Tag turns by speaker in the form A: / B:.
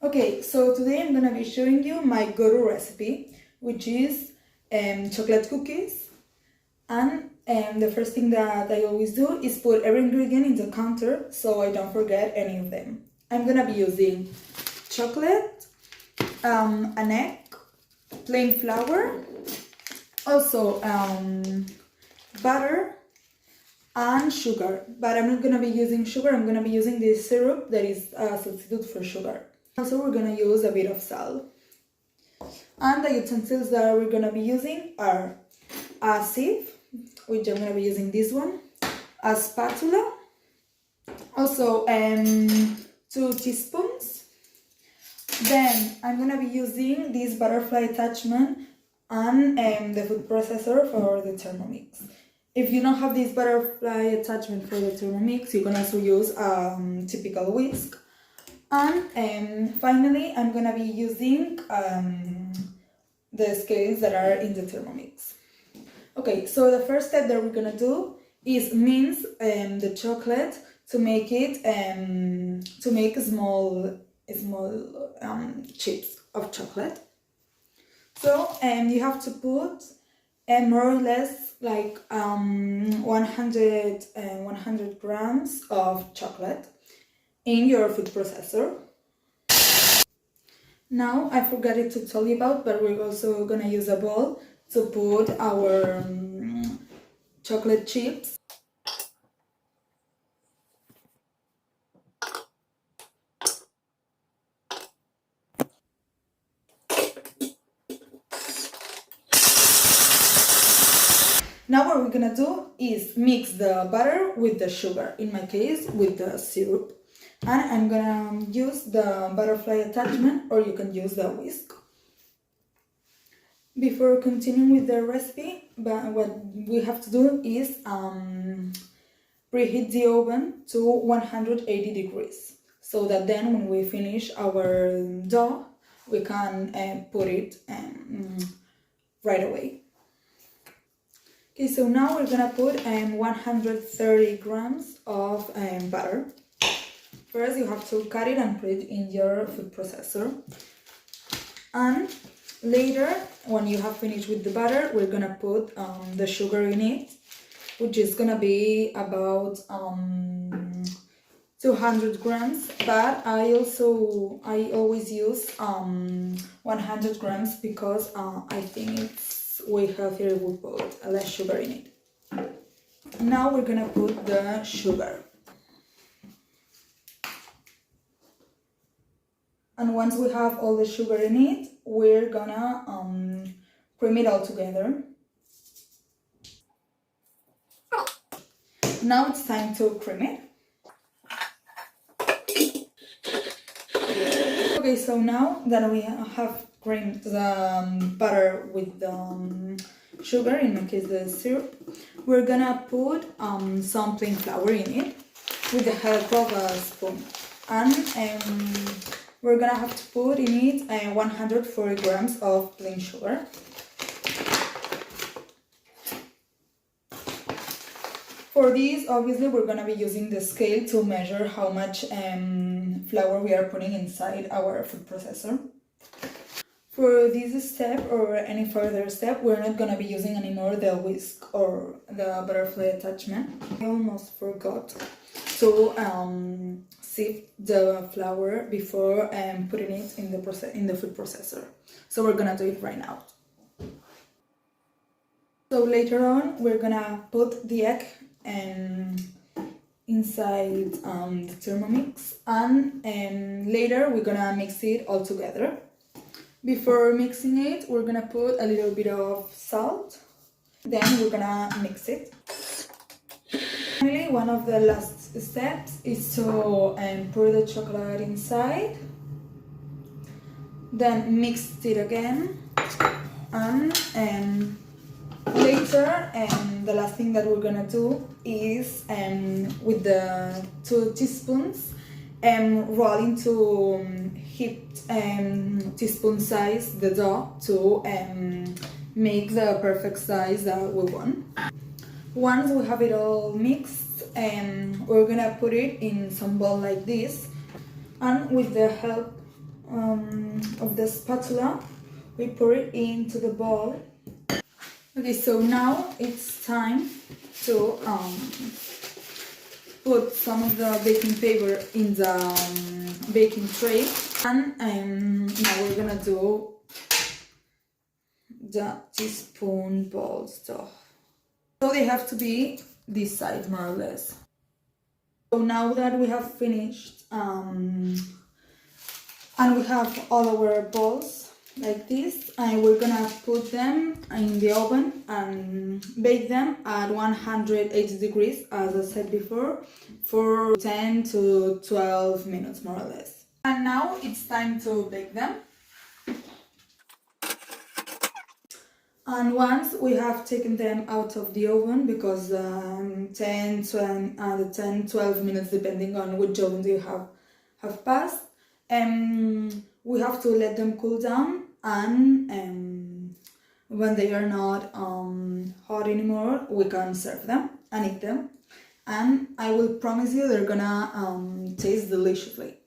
A: Okay, so today I'm gonna be showing you my go-to recipe, which is chocolate cookies. And the first thing that I always do is put every ingredient in the counter so I don't forget any of them. I'm gonna be using chocolate, an egg, plain flour, also butter, and sugar. But I'm not gonna be using sugar, I'm gonna be using this syrup that is a substitute for sugar. Also, we're gonna use a bit of salt. And the utensils that we're gonna be using are a sieve, which I'm gonna be using this one, a spatula, also 2 teaspoons. Then I'm gonna be using this butterfly attachment and the food processor for the Thermomix. If you don't have this butterfly attachment for the Thermomix, you can also use a typical whisk. And finally, I'm gonna be using the scales that are in the Thermomix. Okay, so the first step that we're gonna do is mince the chocolate to make it to make small chips of chocolate. So you have to put more or less like 100 grams of chocolate in your food processor. Now I forgot to tell you about, but we're also gonna use a bowl to put our chocolate chips. Now what we're gonna do is mix the butter with the sugar, in my case with the syrup. And I'm gonna use the butterfly attachment, or you can use the whisk. Before continuing with the recipe, what we have to do is preheat the oven to 180 degrees, so that then when we finish our dough, we can put it right away. Okay, so now we're gonna put 130 grams of butter. First, you have to cut it and put it in your food processor. And later, when you have finished with the butter, we're gonna put the sugar in it, which is gonna be about 200 grams. But I always use 100 grams because I think it's way healthier if we put less sugar in it. Now we're gonna put the sugar. And once we have all the sugar in it, we're gonna cream it all together. Now it's time to cream it. Okay, so now that we have creamed the butter with the sugar, in my case the syrup, we're gonna put some plain flour in it with the help of a spoon. And we're gonna have to put in it 140 grams of plain sugar. For this, obviously, we're gonna be using the scale to measure how much flour we are putting inside our food processor. For this step or any further step, we're not gonna be using anymore the whisk or the butterfly attachment. I almost forgot to sieve the flour before putting it in the food processor. So we're gonna do it right now. So later on, we're gonna put the egg inside the Thermomix, and later we're gonna mix it all together. Before mixing it, we're gonna put a little bit of salt, then we're gonna mix it. Finally, one of the last steps is to pour the chocolate inside, then mix it again, and later, the last thing that we're gonna do is with the 2 teaspoons roll into heaped teaspoon size the dough to make the perfect size that we want. Once we have it all mixed, we're gonna put it in some bowl like this, and with the help of the spatula, we pour it into the bowl. Okay, so now it's time to put some of the baking paper in the baking tray, and now we're gonna do the teaspoon balls though. So they have to be this size more or less. So now that we have finished and we have all our balls like this, and we're gonna put them in the oven and bake them at 180 degrees, as I said before, for 10 to 12 minutes more or less. And now it's time to bake them. And once we have taken them out of the oven, because 10-12 minutes, depending on which oven you have passed, we have to let them cool down, and when they are not hot anymore, we can serve them and eat them. And I will promise you they're gonna taste deliciously.